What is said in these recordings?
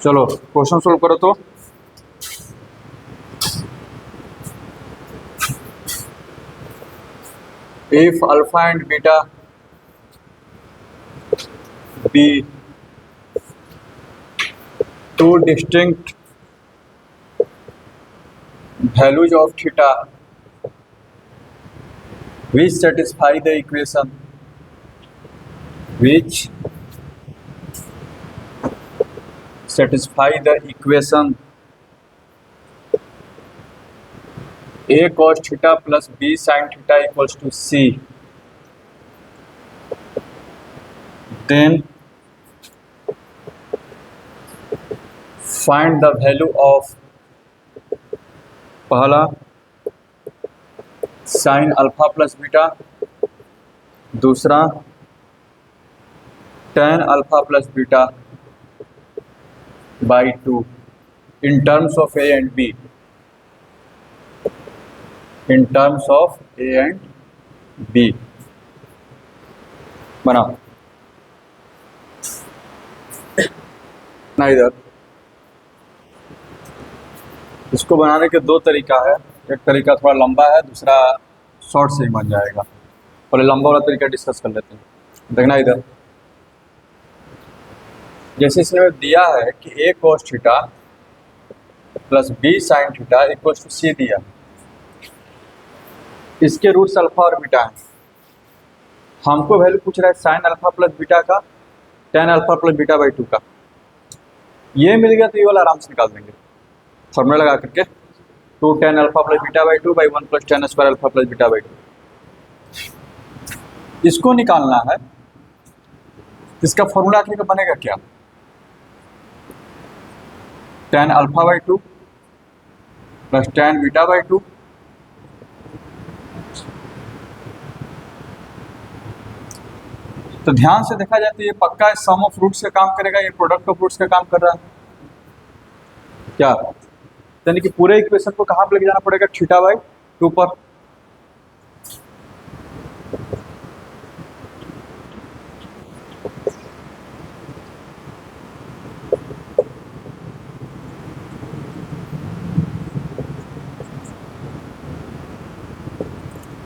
चलो question solve करो तो। If alpha and beta be two distinct values of theta which satisfy the equation a cos theta plus b sin theta equals to c, then find the value of पहला sin alpha plus beta, दूसरा tan alpha plus beta by 2 in terms of a and b, बनाओ ना। इधर इसको बनाने के दो तरीका है, एक तरीका थोड़ा लंबा है, दूसरा शॉर्ट से ही बन जाएगा। पहले लंबा वाला तरीका डिस्कस कर लेते हैं। देखना इधर, जैसे इसने दिया है कि a cos theta plus b sin theta equals to c दिया, इसके रूट्स अल्फा और बीटा हैं। हमको वैल्यू पूछ रहा है sin अल्फा प्लस बीटा का, tan alpha plus beta by 2 का। ये मिल गया तो ये वाला आराम से निकाल देंगे फॉर्मूला लगा करके, 2 tan alpha plus beta by 2 by 1 plus tan square alpha plus beta by 2। इसको निकालना है, इसका फॉर्मूला आखिर का बनेगा क्या, tan alpha by 2 plus tan beta by 2। तो ध्यान से देखा जाए तो ये पक्का सम ऑफ रूट्स का काम करेगा, ये प्रोडक्ट ऑफ रूट्स का काम कर रहा है क्या, यानी कि पूरे इक्वेशन को कहाँ पे लेके जाना पड़ेगा, थीटा बाई 2 पर।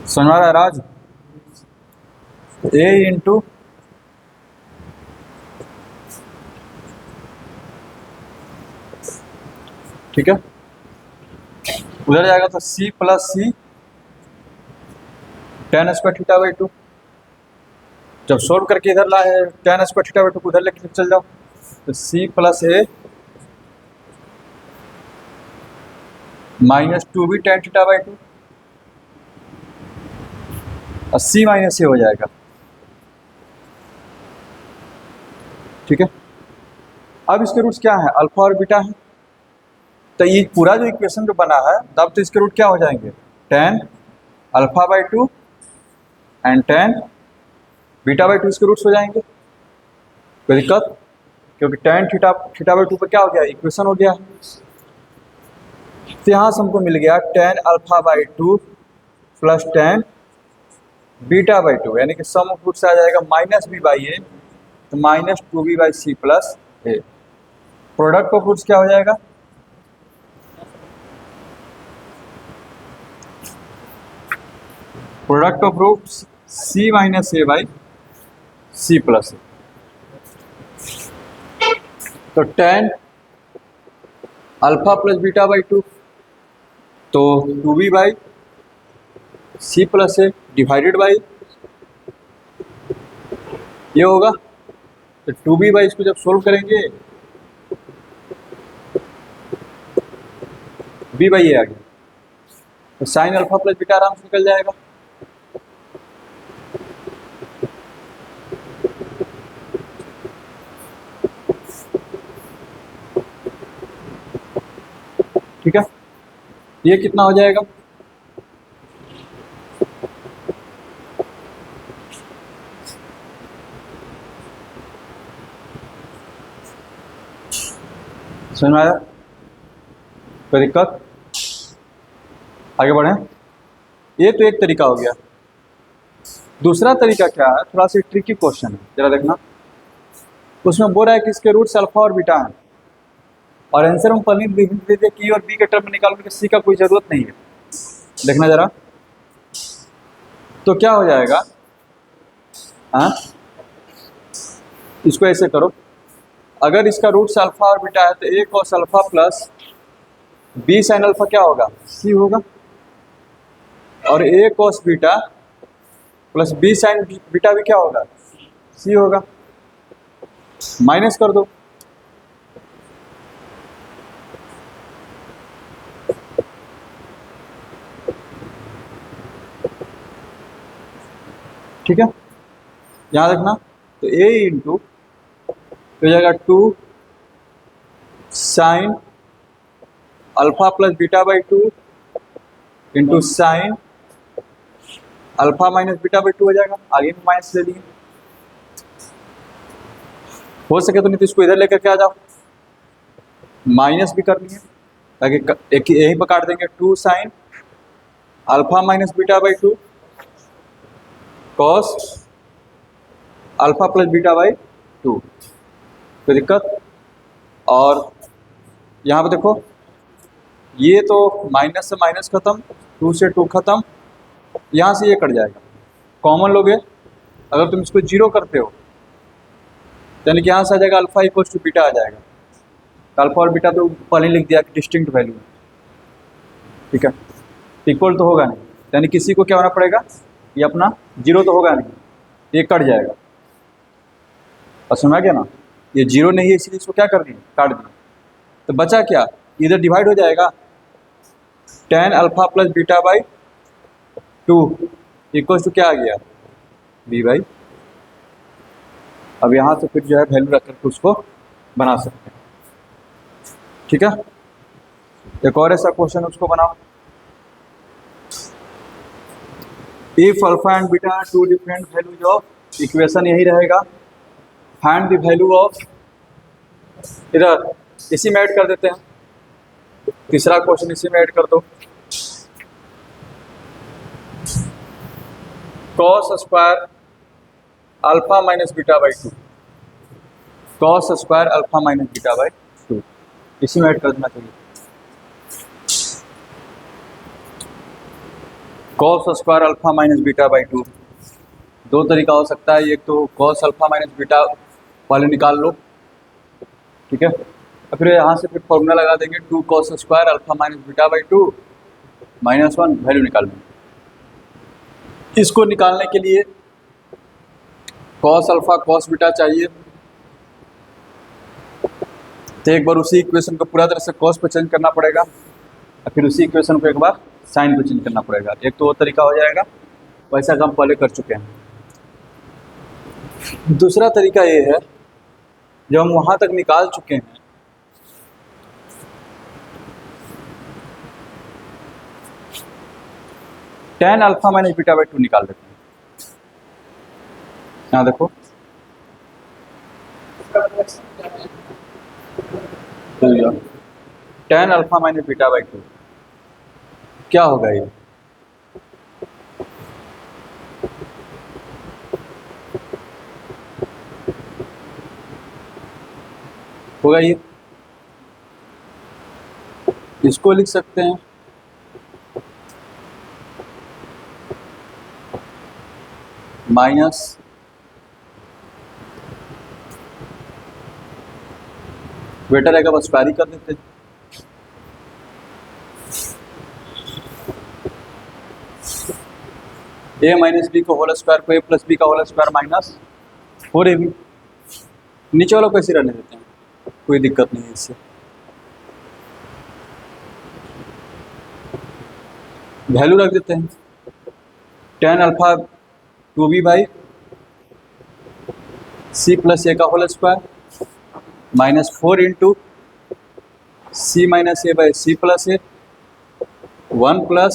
समझ आ रहा है राज, a इंटू ठीक है, उधर जाएगा तो c plus c tan square theta by 2। जब सोल्व करके इधर लाए tan स्क्वायर थीटा बाई 2 को उधर लेके चल जाओ तो c plus A minus 2b tan theta by 2 और c माइनस ए हो जाएगा। ठीक है, अब इसके रूट्स क्या है, अल्फा और बीटा है। तो ये पूरा जो इक्वेशन जो बना है तब तो इसके रूट क्या हो जाएंगे, tan alpha by 2 and tan beta by 2 इसके रूट्स हो जाएंगे। कोई दिक्कत, क्योंकि tan थीटा बाई 2 पर क्या हो गया, इक्वेशन हो गया। तो यहाँ से हमको मिल गया tan alpha by 2 plus tan beta by 2, यानी कि सम ऑफ रूट्स आ जाएगा माइनस बी बाई ए, तो minus 2b by c plus a. Product of roots क्या हो जाएगा, product of roots c minus a by c plus a. तो tan alpha plus beta by 2 तो 2b by c plus a divided by ये होगा, तो 2b by इसको जब सोल्व करेंगे b बाई ए आ गया, तो साइन अल्फा प्लस बीटा आराम से निकल जाएगा। ठीक है, ये कितना हो जाएगा, समझ में आया, कोई दिक्कत, आगे बढ़े। ये तो एक तरीका हो गया। दूसरा तरीका क्या है, थोड़ा सा ट्रिकी क्वेश्चन है, जरा देखना। उसमें बोल रहा है कि इसके रूट्स अल्फा और बीटा हैं। और आंसर में पहले भी हिंट दे दिया कि और बी के टर्म में निकालने की सी का कोई जरूरत नहीं है। देखना जरा, तो क्या हो जाएगा, हाँ इसको ऐसे करो, अगर इसका रूट अल्फा और बीटा है तो A cos alpha plus B sine alpha क्या होगा, सी होगा, और A cos beta plus B sine beta भी क्या होगा, सी होगा। माइनस कर दो, ठीक है, यहां रखना, तो ए इंटू तो हो जाएगा 2 sine alpha plus beta by 2 into sine alpha minus beta by 2 हो जाएगा। आगे में माइनस ले लिए, हो सके तो नहीं तो इसको इधर लेकर के आ जाओ, माइनस भी करनी है ताकि एक यहीं पर काट देंगे, 2 sine alpha minus beta by 2 cos alpha plus beta by 2, कोई दिक्कत। और यहाँ पे देखो, ये तो माइनस से माइनस खत्म, 2 से 2 खत्म, यहाँ से ये कट जाएगा, कॉमन लोगे, अगर तुम इसको 0 करते हो यानी कि यहाँ से आ जाएगा अल्फा इक्वल टू बीटा आ जाएगा। अल्फा और बीटा तो पहले लिख दिया कि डिस्टिंक्ट वैल्यू है, ठीक है, इक्वल तो होगा नहीं, यानी किसी को क्या होना पड़ेगा, ये अपना 0 तो होगा नहीं, ये कट जाएगा। और सुना क्या ना, ये 0 नहीं है इसलिए इसको क्या कर दिए, काट दिए, तो बचा क्या, इधर डिवाइड हो जाएगा, tan alpha plus beta by 2 equal to क्या आ गया, बी बाई। अब यहाँ से फिर जो है वैल्यू रख करके उसको बना सकते हैं, ठीक है। एक और ऐसा क्वेश्चन उसको बनाओ, if alpha and beta are two different values of, equation यही रहेगा, फाइंड द वैल्यू ऑफ, इधर इसी में ऐड कर देते हैं, तीसरा क्वेश्चन इसी में ऐड कर दो, cos square alpha minus beta by 2, cos square alpha minus beta by 2 इसी में ऐड कर देना चाहिए। Cos square alpha minus beta by 2, दो तरीका हो सकता है, एक तो कॉस अल्फा माइनस बीटा वाले निकाल लो, ठीक है, और फिर यहाँ से फिर फॉर्मूला लगा देंगे 2 cos square alpha minus beta by 2 -1 value निकाल देंगे। इसको निकालने के लिए कॉस अल्फा कॉस बीटा चाहिए, तो एक बार उसी इक्वेशन को पूरा तरह से कॉस पे चेंज करना पड़ेगा, और फिर उसी इक्वेशन को एक बार साइन पे चेंज करना पड़ेगा, एक तो वो तरीका हो जाएगा, वैसा काम पहले कर चुके हैं। दूसरा तरीका ये है, जो हम वहाँ तक निकाल चुके हैं, tan alpha minus beta by 2 निकाल देते हैं। यहाँ देखो, tan alpha minus beta by 2 क्या होगा, ये होगा, ये इसको लिख सकते हैं माइनस बेटर रहेगा, बस पैरी कर देते हैं, ए माइनस बी को होल स्क्वायर को ए प्लस बी का होल स्क्वायर माइनस 4ab, नीचे वालों को ऐसे रहने देते हैं, कोई दिक्कत नहीं है इससे। वैल्यू रख देते हैं, tan alpha 2b by c plus a का whole square -4 into c minus a by c plus a 1 plus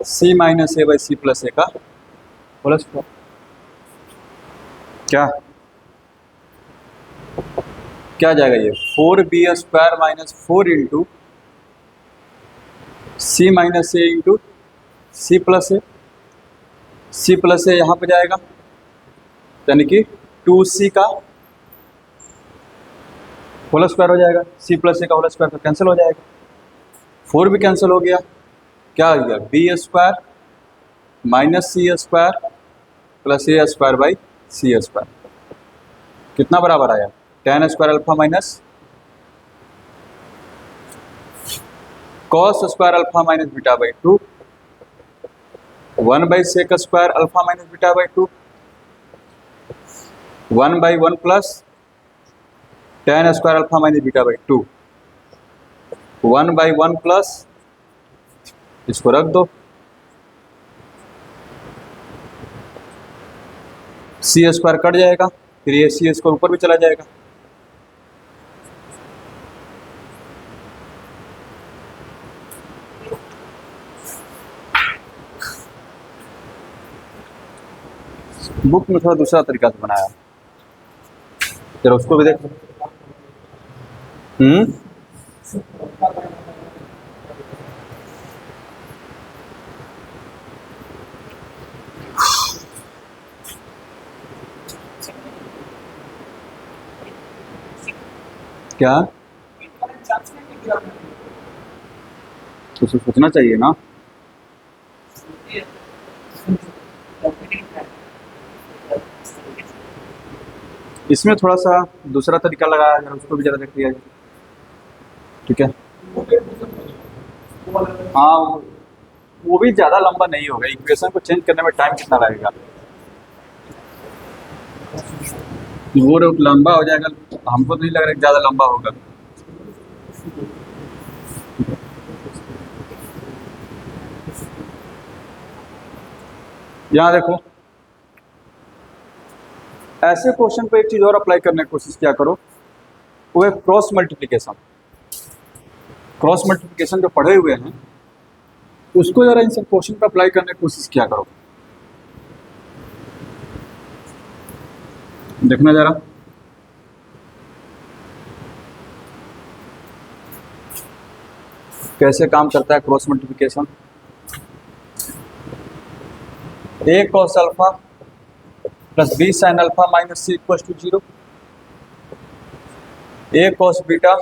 c minus a by c plus a का होल स्क्वायर। क्या जाएगा ये, 4b square minus 4 into c minus a into c plus a यहाँ पे जाएगा, यानी कि 2c का होल स्क्वायर हो जाएगा, सी प्लस ए का होल स्क्वायर तो कैंसिल हो जाएगा, 4 भी कैंसिल हो गया, क्या हो गया b square minus c square plus a square by c square, कितना बराबर आया tan square alpha minus cos square alpha minus beta by 2 1 by sec square alpha minus beta by 2 1 by 1 plus tan square alpha minus beta by 2 1 by 1 plus, इसको रख दो, सी square cut जाएगा, फिर ये सी square ऊपर भी चला जाएगा, बुक में थोड़ा दूसरा तरीका से बनाया, जरा उसको भी देख। क्या तो सोचना चाहिए ना, इसमें थोड़ा सा दूसरा तरीका लगाया है, उसको भी जरा देख लिया जाए, ठीक है। हाँ वो भी ज़्यादा लंबा नहीं होगा, इक्वेशन को चेंज करने में टाइम कितना लगेगा, वो लंबा हो जाएगा, हमको तो नहीं लग रहा है ज़्यादा लंबा होगा। यहाँ देखो, ऐसे क्वेश्चन पे एक चीज़ और अप्लाई करने की कोशिश किया करो, वो है क्रॉस मल्टीप्लिकेशन। क्रॉस मल्टीप्लिकेशन जो पढ़े हुए हैं उसको जरा इन सब क्वेश्चन पे अप्लाई करने की कोशिश किया करो, देखना जरा। कैसे काम करता है cross multiplication. A cos alpha plus B sine alpha minus c equal to 0, a cos beta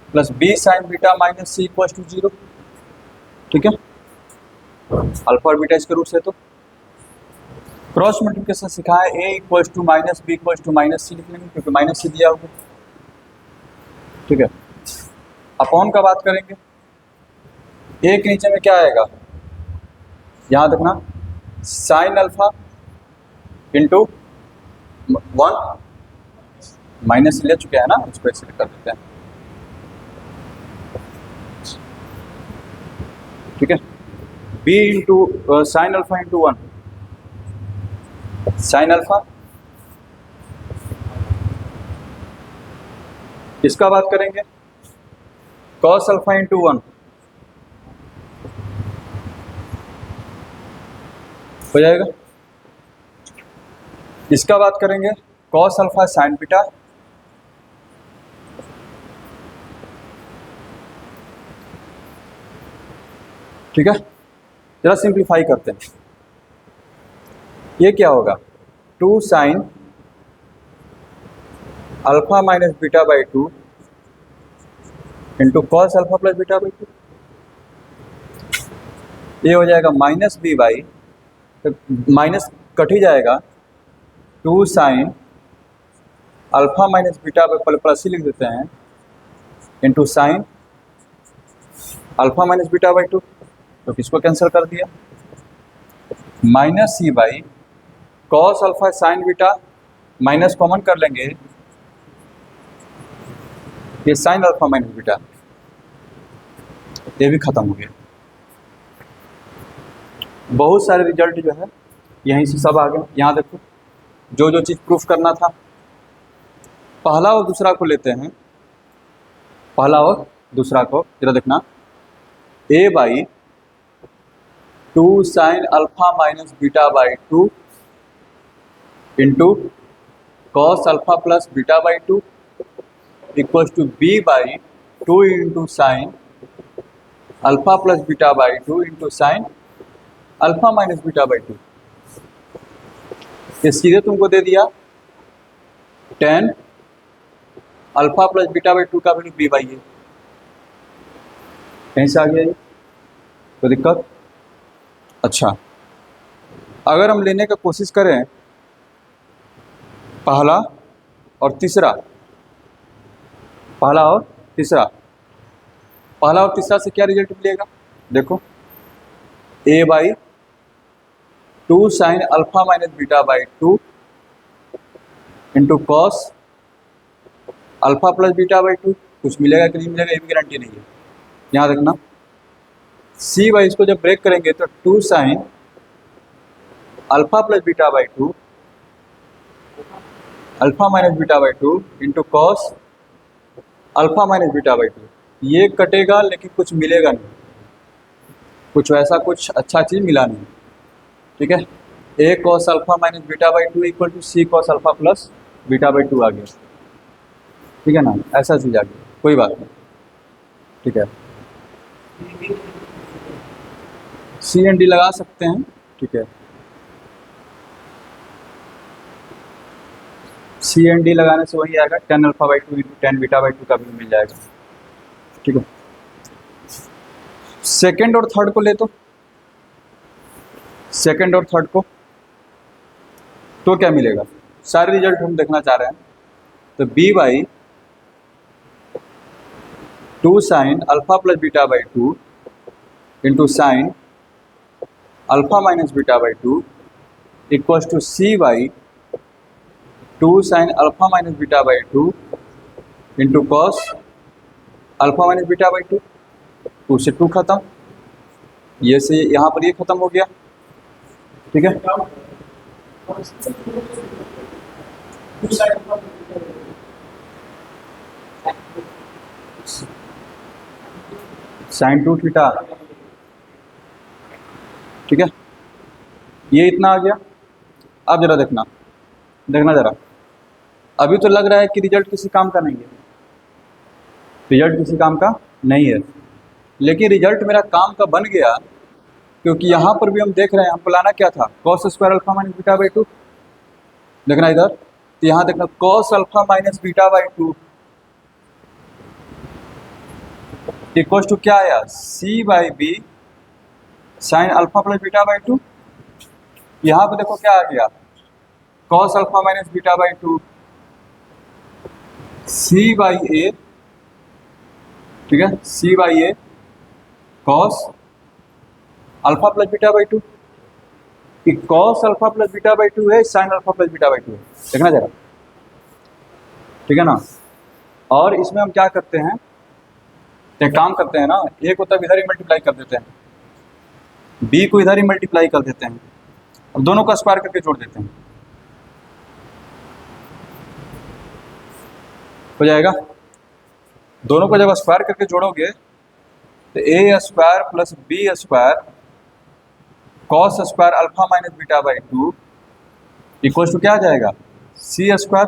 plus B sine beta minus c equal to 0, ठीक है, अल्फा और बीटा इसके रूट्स है। तो क्रॉस मल्टीप्लिकेशन सिखाया, a equal to minus b equal to minus c लिख लेंगे क्योंकि माइनस सी दिया होगा, ठीक है। अपॉन का बात करेंगे, ए के नीचे में क्या आएगा, यहाँ देखना साइन अल्फा इंटू 1 माइनस ले चुके हैं ना, उसको ऐसे कर देते हैं, ठीक है। B into sine alpha into 1 sine alpha, इसका बात करेंगे कॉस अल्फा इंटू 1 हो जाएगा, इसका बात करेंगे कॉस अल्फा साइन बीटा, ठीक है। जरा सिंप्लीफाई करते हैं, ये क्या होगा 2 sine alpha minus beta by 2 into cos alpha plus beta by 2, ये हो जाएगा minus b by, minus cut ही जाएगा, 2 sine alpha minus beta by plus ही लिख देते हैं into sine alpha minus beta by 2, तो किसको कैंसिल कर दिया, minus c by cos alpha sine beta, minus common कर लेंगे, ये साइन अल्फा माइनस बीटा, ये भी खत्म हो गया। बहुत सारे रिजल्ट जो है यहीं से सब आ गए। यहाँ देखो जो जो चीज़ प्रूफ करना था, पहला और दूसरा को लेते हैं, पहला और दूसरा को जरा देखना, a by 2 sine alpha minus beta by 2 into cos alpha plus beta by 2 equals to b by 2 into sine alpha plus beta by 2 into sine alpha minus beta by 2, ये सीधे तुमको दे दिया tan alpha plus beta by two का value b by a. कहीं से आ गया ये, कोई दिक्कत? अच्छा, अगर हम लेने का कोशिश करें पहला और तीसरा, पहला और तीसरा, पहला और तीसरा से क्या रिजल्ट मिलेगा? देखो, a by two sine alpha minus beta by two into cos alpha plus beta by two, कुछ मिलेगा कि नहीं मिलेगा ये भी गारंटी नहीं है। यहाँ देखना, सी बाई इसको जब ब्रेक करेंगे तो two sine alpha plus beta by two alpha minus beta by two into cos alpha minus beta by two, ये कटेगा लेकिन कुछ मिलेगा नहीं, कुछ वैसा कुछ अच्छा चीज़ मिला नहीं। ठीक है, a cos alpha minus beta by two equal to c cos alpha plus beta by two आ गया। ठीक है ना, ऐसा चीज़ आ गया, कोई बात नहीं। ठीक है, सी एन डी लगा सकते हैं। ठीक है, सी एन डी लगाने से वही आएगा, tan alpha by two into tan beta by two का भी मिल जाएगा। ठीक है, सेकेंड और थर्ड को ले, तो सेकेंड और थर्ड को तो क्या मिलेगा, सारे रिजल्ट हम देखना चाह रहे हैं। तो b by two sine alpha plus beta by two into sine alpha minus beta by two equals to c by two sine alpha minus beta by two into cos alpha minus beta by two. Two से two खत्म, ये से यहाँ पर ये खत्म हो गया। ठीक है, साइन टू थीटा। ठीक है, ये इतना आ गया। अब जरा देखना, देखना जरा, अभी तो लग रहा है कि रिजल्ट किसी काम का नहीं है, रिजल्ट किसी काम का नहीं है, लेकिन रिजल्ट मेरा काम का बन गया, क्योंकि यहाँ पर भी हम देख रहे हैं, हमको लाना क्या था, cos square alpha minus beta by two. देखना इधर, तो यहाँ देखना cos alpha minus beta by two equals to क्या आया, c by b sine alpha plus beta by two. यहाँ पे देखो क्या आ गया, cos alpha minus beta by two c by a. ठीक है, c by a cos alpha plus beta by two, cos alpha plus beta by two है, sine alpha plus beta by two है। देखना जरा, ठीक है ना। और इसमें हम क्या करते हैं, एक काम करते हैं ना, ए को तब इधर ही मल्टीप्लाई कर देते हैं, बी को इधर ही मल्टीप्लाई कर देते हैं, अब दोनों का स्क्वायर करके जोड़ देते हैं, हो जाएगा। दोनों को जब स्क्वायर करके जोड़ोगे तो a square plus b square cos square alpha minus beta by two equal to क्या आ जाएगा, सी स्क्वायर।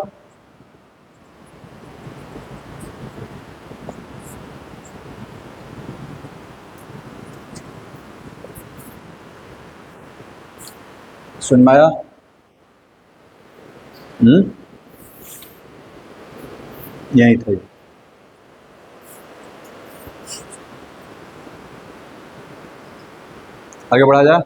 सुन में आया? यही था, आगे बढ़ा जाए।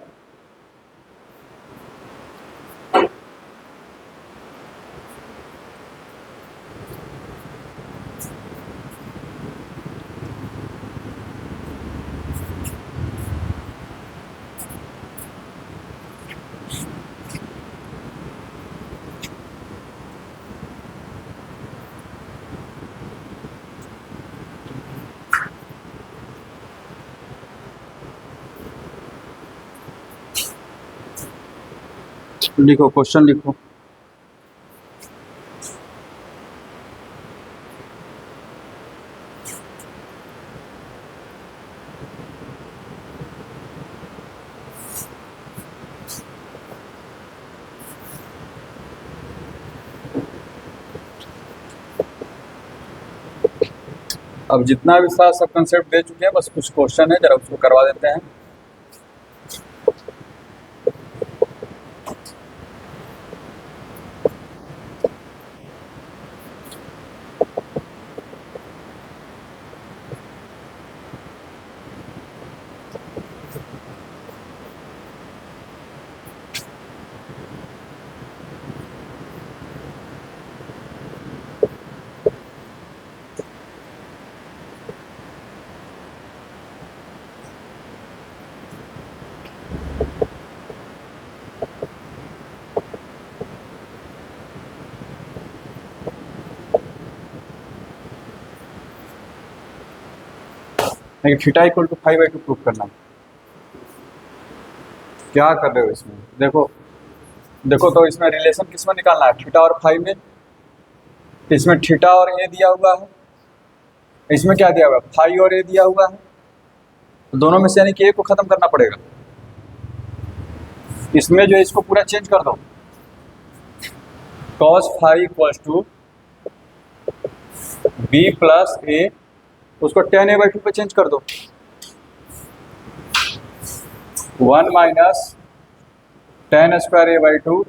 लिखो, क्वेश्चन लिखो। अब जितना भी सारा सब कंसेप्ट दे चुके हैं, बस कुछ क्वेश्चन है, जरा उसको करवा देते हैं। लेकिन थीटा इक्वल टू 5/2 प्रूफ करना है। क्या कर रहे हो इसमें? देखो देखो, तो इसमें रिलेशन किसमें निकालना है? थीटा और फाइव में। इसमें थीटा और ए दिया हुआ है, इसमें क्या दिया हुआ है? फाइव और ए दिया हुआ है। तो दोनों में से यानी कि ए को खत्म करना पड़ेगा। इसमें जो है इसको पूरा चेंज कर दो। cos five equals to b plus a, उसको tan a/2 पे चेंज कर दो। 1 माइनस tan स्क्वायर a/2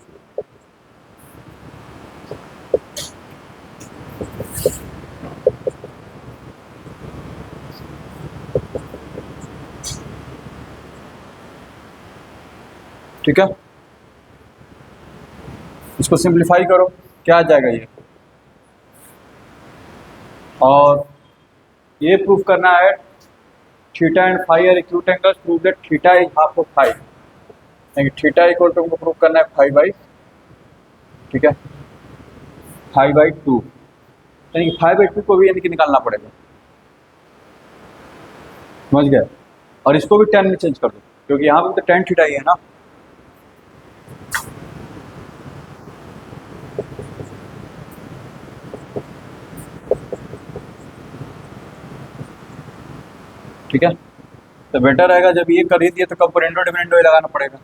ठीक है। इसको सिंप्लीफाई करो, क्या आ जाएगा ये? और ये प्रूफ करना है theta and five are acute angles, prove that theta is half of five. यानी थीटा इक्वल टू प्रूफ करना है 5/, ठीक है, 5/2। यानी कि 5/2 को भी यानी कि निकालना पड़ेगा, समझ गए? और इसको भी 10 में चेंज कर दो, क्योंकि यहाँ पे तो tan थीटा ही है ना। ठीक है, तो बेटर रहेगा जब ये कर ही दिए तो कंपोनेंटो डिविडेंडो ही लगाना पड़ेगा।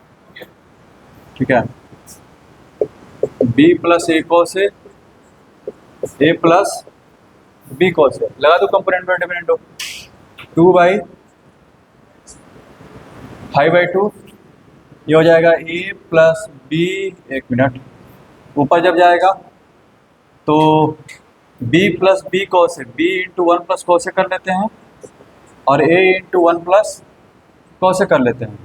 ठीक है, B plus A cos A, A plus B cos A, लगा दो कंपोनेंटो डिविडेंडो। 2/5/2 ये हो जाएगा ए प्लस बी, एक मिनट, ऊपर जब जाएगा तो B plus B cos A, B into 1 plus cos ए कर लेते हैं, और a इंटू 1 प्लस कॉस ए कर लेते हैं।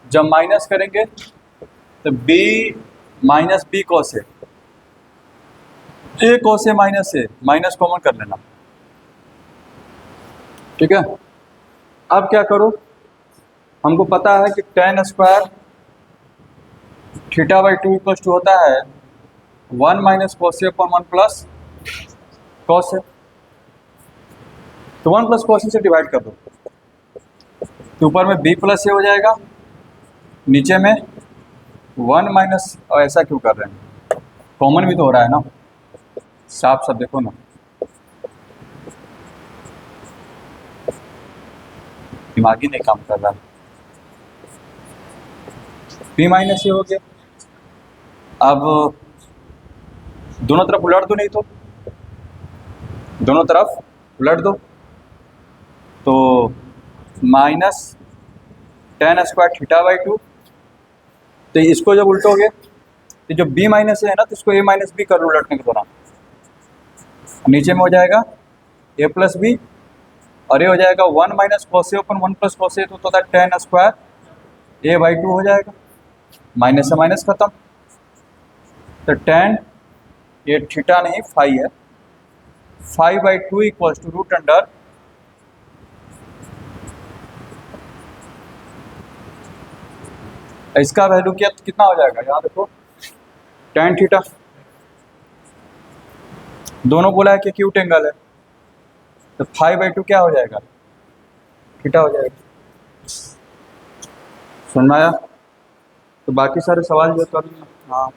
जब माइनस करेंगे तो b minus B cos A, A cos A minus A, minus common कर लेना। ठीक है, अब क्या करो, हमको पता है कि tan स्क्वायर थीटा/2 इक्वल्स टू होता है 1 minus cos a upon 1 plus cos a. तो 1 प्लस कॉस ए से डिवाइड कर दो, तो ऊपर में b प्लस ए हो जाएगा, नीचे में 1 माइनस, और ऐसा क्यों कर रहे हैं? कॉमन भी तो हो रहा है ना, साफ साफ देखो ना, दिमाग ही नहीं काम कर रहा है। b माइनस ए हो गया, अब दोनों तरफ उलट दो, नहीं तो दोनों तरफ उलट दो, तो माइनस tan स्क्वायर थीटा/2। तो इसको जब उल्टोगे तो जो b माइनस है ना, तो इसको a माइनस बी कर लो उलटने के दौरान, नीचे में हो जाएगा a प्लस बी, और ये हो जाएगा 1 minus cos A upon 1 plus cos a, तो होता है tan स्क्वायर a/2 हो जाएगा, माइनस से माइनस खत्म। तो tan, ये थीटा नहीं फाई है, 5/2 इक्वल्स टू रूट अंडर इसका वैल्यू क्या कितना हो जाएगा, यहाँ देखो tan थीटा, दोनों बोला है कि एक्यूट एंगल है, तो 5/2 क्या हो जाएगा? थीटा हो जाएगा। समझ में आया? तो बाकी सारे सवाल जो कर, हाँ